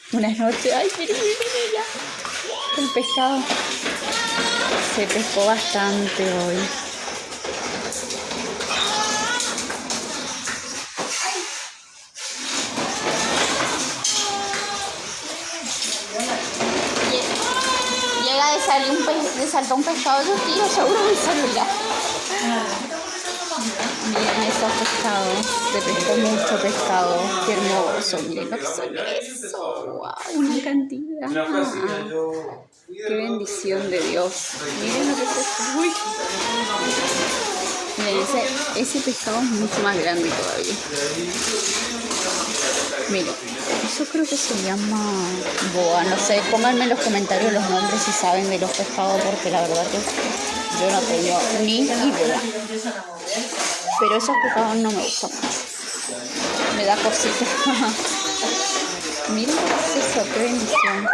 Buenas noches. Ay, mire ya. El pescado. Se pescó bastante hoy. Llega de salir de saltar un pescado de tiro, seguro mi celular. Miren esos pescados, se pescó mucho pescado, qué hermoso, miren lo que son eso, wow, una cantidad, qué bendición de Dios, miren lo que es eso, uy. Miren, ese pescado es mucho más grande todavía, miren, yo creo que se llama boa, no sé, pónganme en los comentarios los nombres si saben de los pescados, porque la verdad que yo no tengo ni idea. Pero esos pescados no me gustan mucho. Me da cosita. Miren qué es eso, qué bendición.